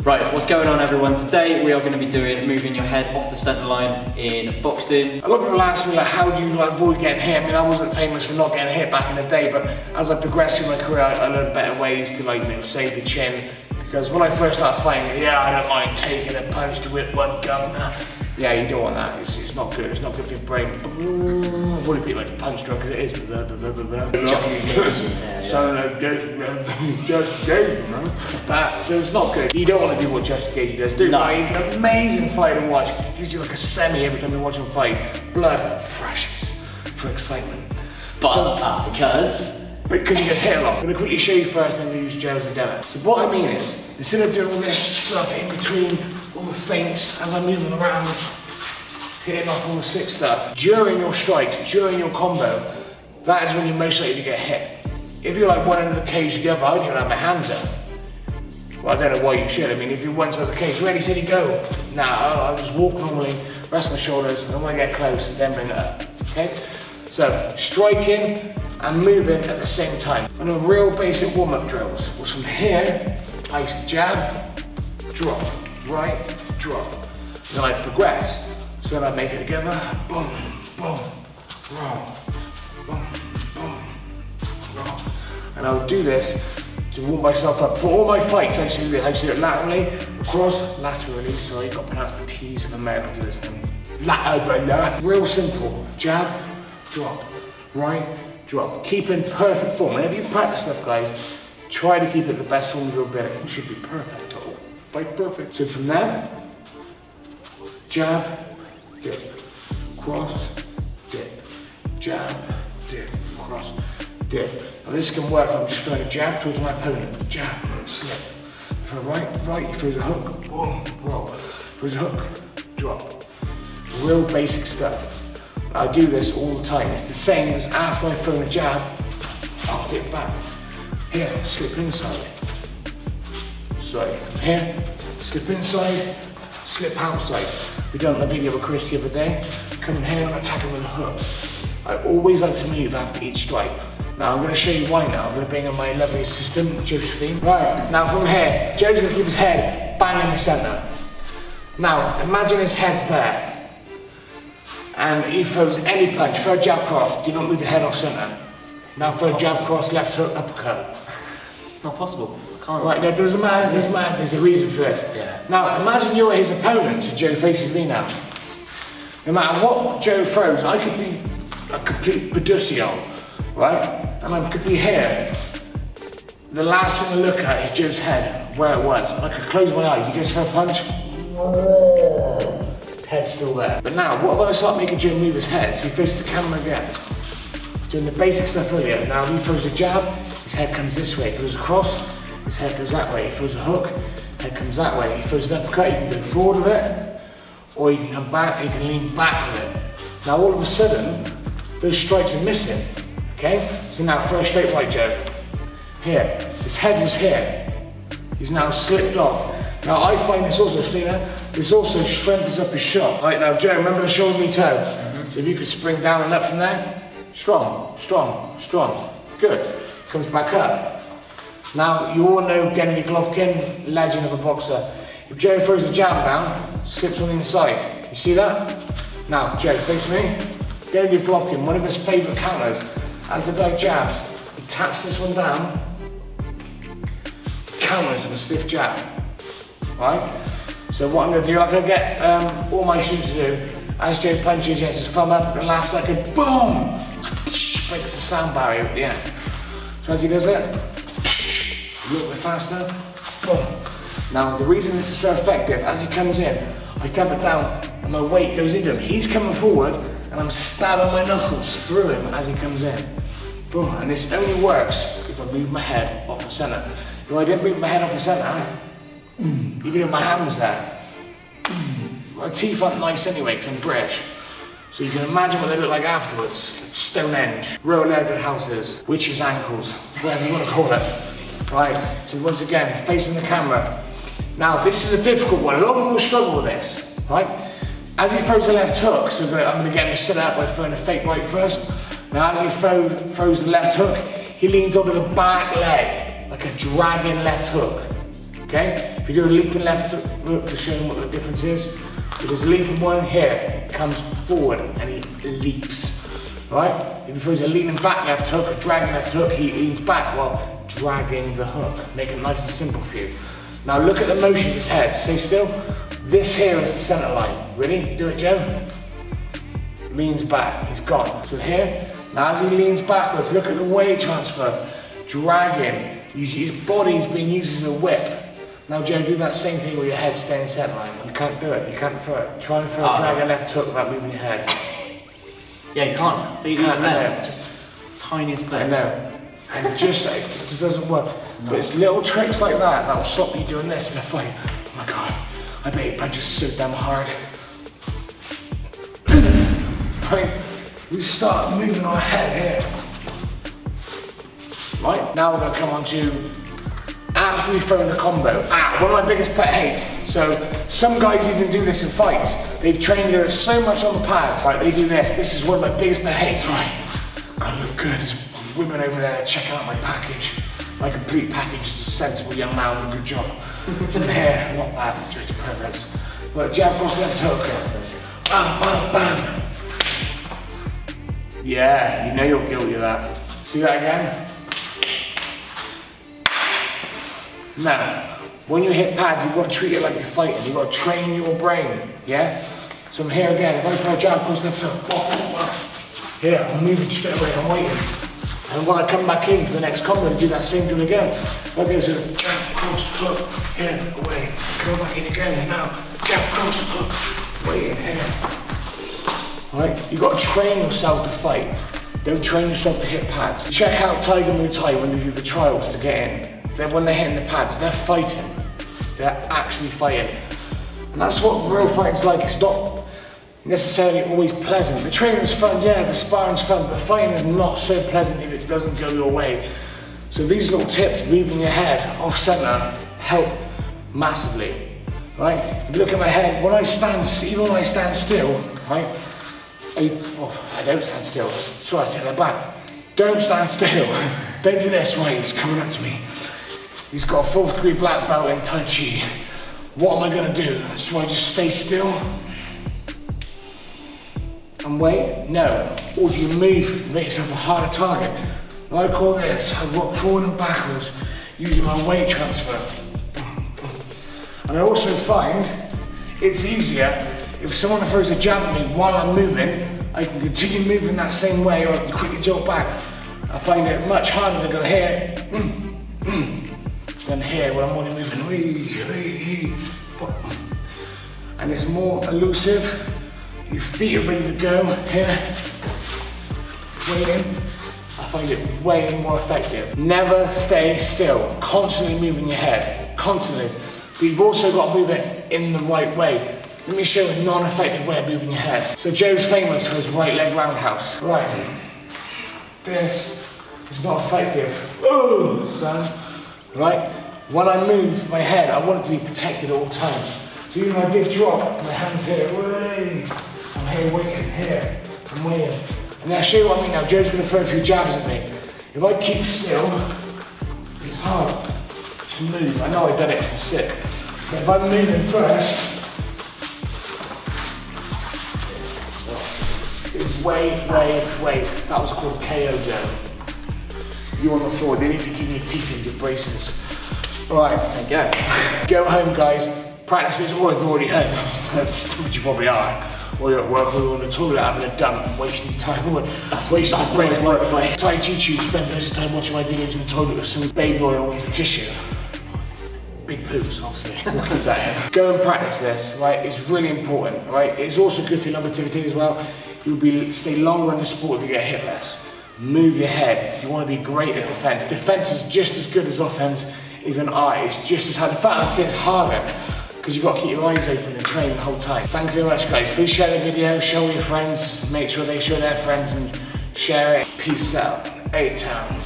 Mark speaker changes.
Speaker 1: Right, what's going on everyone? Today we are going to be doing moving your head off the centre line in boxing.
Speaker 2: A lot of people ask me like, how do you avoid getting hit? I mean, I wasn't famous for not getting hit back in the day, but as I progressed through my career, I learned better ways to save the chin. Because when I first started fighting, yeah, I don't mind taking a punch to whip one gun. Yeah, you don't want that. It's not good. It's not good for your brain. I've already been like a punch drunk because it is. Just Gage, man. So it's not good. You don't want to do what Just Gage does. Dude, no. He's an amazing fighter to watch. He gives you like a semi every time you watch him fight. Blood flashes for excitement.
Speaker 1: But that's
Speaker 2: because he gets hit a lot. I'm going to quickly show you first, then we'll use Joe as a demo. So what I mean is, instead of doing all this stuff in between, all the feints, as I'm moving around, hitting off all the sick stuff, during your strikes, during your combo, that is when you're most likely to get hit. If you're like one end of the cage to the other, I wouldn't even have my hands up. Well, I don't know why you should. I mean, if you're one side of the cage, ready, steady, go. Nah, I'll just walk normally, rest my shoulders, and when I get close, then bring it up, okay? So, striking and moving at the same time. On a real basic warm-up drills, was from here, I used to jab, drop, right, drop. And then I progress. So then I make it together, boom, boom, roll, boom, boom, roll. And I would do this to warm myself up. For all my fights, I used to do this. I used to do it laterally, across, laterally. Sorry, you've got to pronounce the T's of America to this thing. Laterally. Real simple. Jab, drop, right, drop. Keep in perfect form. Whenever you practice stuff, guys, try to keep it the best form of your ability. It should be perfect. Like perfect. So from there, jab, dip, cross, dip, jab, dip, cross, dip. Now this can work. I'm just throwing a jab towards my opponent. Jab, slip. If I right, he throws a hook, boom, roll. Throws a hook, drop. Real basic stuff. I do this all the time. It's the same as after I've thrown a jab, I'll dip back. Here, slip inside. Sorry, from here, slip inside, slip outside. We done a video with Chris the other day. Come in here and attack him with a hook. I always like to move after each strike. Now I'm going to show you why now. I'm going to bring in my lovely assistant, Josephine. Right, now from here, Joe's going to keep his head bang in the centre. Now, imagine his head's there. And he throws any punch, throw a jab cross, do not move your head off centre. Now throw a jab cross, left hook, uppercut.
Speaker 1: It's not possible. Can't.
Speaker 2: Right, no, it doesn't matter, there's a reason for this.
Speaker 1: Yeah.
Speaker 2: Now, imagine you're his opponent, so Joe faces me now. No matter what Joe throws, I could be a complete Badusio, right? And I could be here. The last thing I look at is Joe's head, where it was. I could close my eyes, he goes for a punch. Head's still there. But now, what if I start making Joe move his head so he faces the camera again? Doing the basic stuff earlier. Now, if he throws a jab, his head comes this way. If he throws a cross, his head goes that way. If he throws a hook, head comes that way. If he throws an uppercut, you can go forward with it, or you can come back, you can lean back with it. Now, all of a sudden, those strikes are missing, okay? So now, throw a straight right, Joe. Here, his head was here. He's now slipped off. Now, I find this also, see that? This also strengthens up his shot. Right now, Joe, remember the shoulder knee toe? So if you could spring down and up from there, strong, strong, strong. Good. Comes back up. Now, you all know Gennady Golovkin, legend of a boxer. If Joe throws a jab down, slips on the inside. You see that? Now, Joe, face me. Gennady Golovkin, one of his favourite counters, as the guy jabs, he taps this one down, counters with a stiff jab. Right? So what I'm going to do, I'm going to get all my students to do, as Joe punches, he has his thumb up, and the last second, boom! Breaks the sound barrier at the end. So as he does it, a little bit faster, boom. Now the reason this is so effective, as he comes in, I tap it down and my weight goes into him. He's coming forward and I'm stabbing my knuckles through him as he comes in. Boom, and this only works if I move my head off the centre. If I didn't move my head off the centre, even if my hand was there, my teeth aren't nice anyway because I'm British. So you can imagine what they look like afterwards. Like Stonehenge, roll-legged houses, witches' ankles, whatever you want to call it. Right, so once again, facing the camera. Now this is a difficult one, a lot of people struggle with this, right? As he throws the left hook, so I'm going to get him set up by throwing a fake right first. Now as he throws the left hook, he leans over the back leg, like a dragon left hook, okay? If you do a leaping left hook to show them what the difference is, so there's a leaping one here, he comes forward and he leaps, right? If he throws a leaning back left hook, a dragging left hook, he leans back while dragging the hook. Make it nice and simple for you. Now look at the motion of his head, stay still. This here is the center line. Ready? Do it, Joe. Leans back, he's gone. So here, now as he leans backwards, look at the weight transfer. Dragging, his body's being used as a whip. Now Joe, do that same thing with your head staying center line. You can't do it, you can't throw it. Try and throw a drag a left hook without moving your head.
Speaker 1: Yeah, you can't. So you can't there, just tiniest bit.
Speaker 2: I know. And it just doesn't work. No. But it's little tricks like that that will stop you doing this in a fight. Oh my God, I bet your punches so damn hard. Right, we start moving our head here. Right, now we're gonna come on to after we throw in the combo. One of my biggest pet hates. So some guys even do this in fights. They've trained it so much on the pads. Right, they do this. This is one of my biggest pet hates. Right, I look good. There's women over there checking out my package. My complete package is a sensible young man with a good job. From here, not that, dirty perverts. But jab cross left hook. Bam, bam, bam. Yeah, you know you're guilty of that. See that again? Now, when you hit pads, you've got to treat it like you're fighting. You've got to train your brain, yeah? So I'm here again. If I throw a jab cross left hook, here, I'm moving straight away, I'm waiting. And when I come back in for the next combo and do that same thing again, I go to jab cross hook, here, away. Go back in again, and now jab cross hook, waiting here. Right? You've got to train yourself to fight. Don't train yourself to hit pads. Check out Tiger Muay Thai when they do the trials to get in. Then when they're hitting the pads, they're fighting. They're actually fighting. And that's what real fighting's like. It's not necessarily always pleasant. The training's fun, yeah, the sparring's fun, but fighting is not so pleasant if it doesn't go your way. So these little tips, moving your head off center, help massively, right? If you look at my head, when I stand, even when I stand still, right? I don't stand still, sorry, I take that back. Don't stand still, don't do this, right, he's coming up to me. He's got a 4th degree black belt in Tai Chi. What am I gonna do? So I just stay still? And wait? No. Or do you move to make yourself a harder target? Like all this, I rock forward and backwards using my weight transfer. And I also find it's easier if someone throws a jab at me while I'm moving, I can continue moving that same way or I can quickly jolt back. I find it much harder to go here than here when I'm only moving. And it's more elusive. Your feet are ready to go here. Waiting. I find it way more effective. Never stay still. Constantly moving your head. Constantly. But you've also got to move it in the right way. Let me show you a non-effective way of moving your head. So Joe's famous for his right leg roundhouse. Right. This is not effective. Oh, son. Right? When I move my head, I want it to be protected at all times. So even when I did drop, my hand's here. Way. I'm here waiting, here. I'm waiting. And I'll show you what I mean now. Joe's going to throw a few jabs at me. If I keep still, it's hard to move. I know I've done it because I'm sick. But if I'm moving first, it's way. That was called KO, Joe. You on the floor. They need to keep your teeth into braces. Alright, there you go. Go home, guys. Practice this, or if you're already home, which you probably are. Or you're at work, or you're on the toilet having a dump, wasting time. That's wasting your brain. Like Tai Chi Tube spend most of the time watching my videos in the toilet with some baby oil and tissue. Big poos, obviously. We'll keep that in. Go and practice this, right? It's really important, right? It's also good for your longevity as well. You'll stay longer in the sport if you get hit less. Move your head. You want to be great at defense. Defense is just as good as offense is an art. It's just as hard. In fact, I'd say it's harder because you've got to keep your eyes open and train the whole time. Thank you very much, guys. Please share the video, show all your friends, make sure they show their friends and share it. Peace out. A-Town.